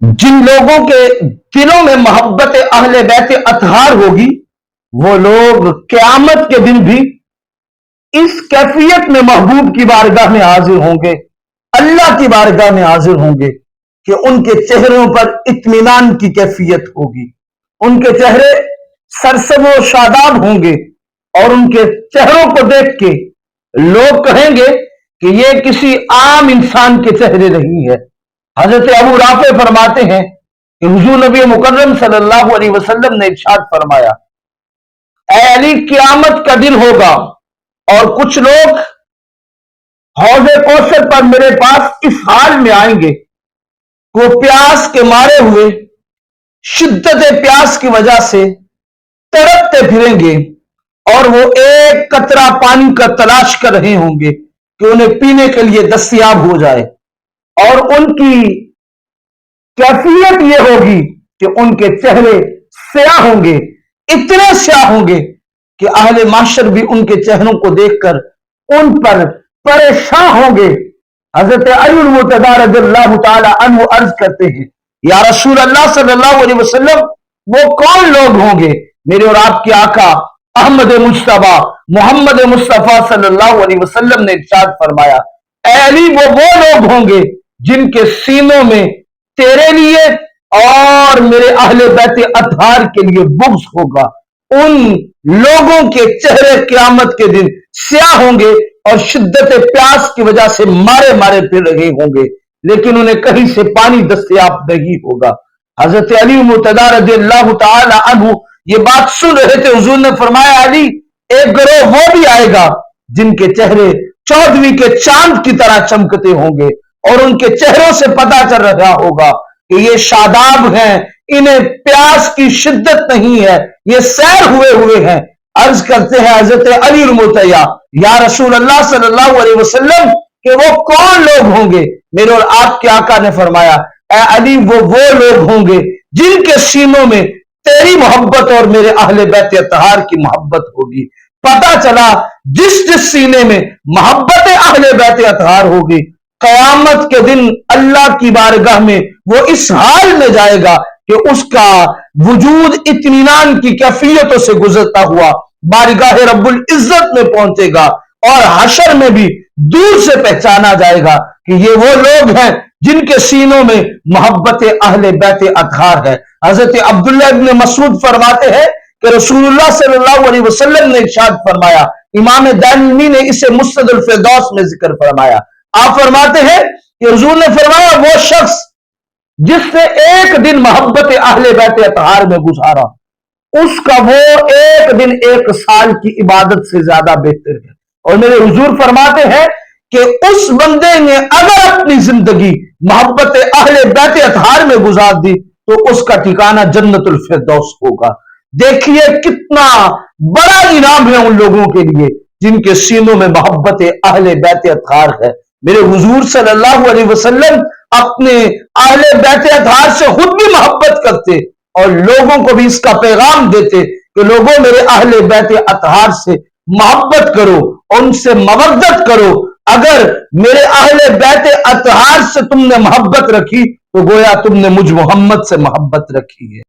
جن لوگوں کے دلوں میں محبت اہل بیت اطہار ہوگی وہ لوگ قیامت کے دن بھی اس کیفیت میں محبوب کی بارگاہ میں حاضر ہوں گے، اللہ کی بارگاہ میں حاضر ہوں گے کہ ان کے چہروں پر اطمینان کی کیفیت ہوگی، ان کے چہرے سرسبز و شاداب ہوں گے، اور ان کے چہروں کو دیکھ کے لوگ کہیں گے کہ یہ کسی عام انسان کے چہرے نہیں ہے۔ حضرت ابو رافع فرماتے ہیں کہ حضور نبی مکرم صلی اللہ علیہ وسلم نے ارشاد فرمایا، اے علی قیامت کا دن ہوگا اور کچھ لوگ حوض کوثر پر میرے پاس اس حال میں آئیں گے کہ وہ پیاس کے مارے ہوئے شدت پیاس کی وجہ سے تڑپتے پھریں گے اور وہ ایک قطرہ پانی کا تلاش کر رہے ہوں گے کہ انہیں پینے کے لیے دستیاب ہو جائے، اور ان کی کیفیت یہ ہوگی کہ ان کے چہرے سیاہ ہوں گے، اتنے سیاہ ہوں گے کہ اہل محشر بھی ان کے چہروں کو دیکھ کر ان پر پریشان ہوں گے۔ حضرت علی المرتضی رضی اللہ تعالی عنہ عرض کرتے ہیں، یا رسول اللہ صلی اللہ علیہ وسلم وہ کون لوگ ہوں گے؟ میرے اور آپ کے آقا احمد مجتبیٰ محمد مصطفیٰ صلی اللہ علیہ وسلم نے ارشاد فرمایا، اے علی وہ لوگ ہوں گے جن کے سینوں میں تیرے لیے اور میرے اہل بیت اطہار کے لیے بغض ہوگا۔ ان لوگوں کے چہرے قیامت کے دن سیاہ ہوں گے اور شدت پیاس کی وجہ سے مارے مارے پھر رہے ہوں گے، لیکن انہیں کہیں سے پانی دستیاب نہیں ہوگا۔ حضرت علی مرتضی رضی اللہ تعالی عنہ یہ بات سن رہے تھے، حضور نے فرمایا، علی ایک گروہ وہ بھی آئے گا جن کے چہرے 14ویں کے چاند کی طرح چمکتے ہوں گے، اور ان کے چہروں سے پتا چل رہا ہوگا کہ یہ شاداب ہیں، انہیں پیاس کی شدت نہیں ہے، یہ سیر ہوئے ہیں۔ عرض کرتے ہیں حضرت علی المرتضی، یا رسول اللہ صلی اللہ علیہ وسلم کہ وہ کون لوگ ہوں گے؟ میرے اور آپ کے آقا نے فرمایا، اے علی وہ لوگ ہوں گے جن کے سینوں میں تیری محبت اور میرے اہل بیت اطہار کی محبت ہوگی۔ پتا چلا جس سینے میں محبت اہل بیت اطہار ہوگی، قیامت کے دن اللہ کی بارگاہ میں وہ اس حال میں جائے گا کہ اس کا وجود اطمینان کی کیفیتوں سے گزرتا ہوا بارگاہ رب العزت میں پہنچے گا، اور حشر میں بھی دور سے پہچانا جائے گا کہ یہ وہ لوگ ہیں جن کے سینوں میں محبت اہل بیت اطہار ہے۔ حضرت عبداللہ ابن مسعود فرماتے ہیں کہ رسول اللہ صلی اللہ علیہ وسلم نے ارشاد فرمایا، امام دارمی نے اسے مسند الفردوس میں ذکر فرمایا، آپ فرماتے ہیں کہ حضور نے فرمایا، وہ شخص جس نے ایک دن محبت اہل بیت اطہار میں گزارا، اس کا وہ ایک دن 1 سال کی عبادت سے زیادہ بہتر ہے۔ اور میرے حضور فرماتے ہیں کہ اس بندے نے اگر اپنی زندگی محبت اہل بیت اطہار میں گزار دی تو اس کا ٹھکانہ جنت الفردوس ہوگا۔ دیکھیے کتنا بڑا انعام ہے ان لوگوں کے لیے جن کے سینوں میں محبت اہل بیت اطہار ہے۔ میرے حضور صلی اللہ علیہ وسلم اپنے اہل بیت اطہار سے خود بھی محبت کرتے اور لوگوں کو بھی اس کا پیغام دیتے کہ لوگوں میرے اہل بیت اطہار سے محبت کرو، ان سے مودت کرو۔ اگر میرے اہل بیت اطہار سے تم نے محبت رکھی تو گویا تم نے مجھ محمد سے محبت رکھی ہے۔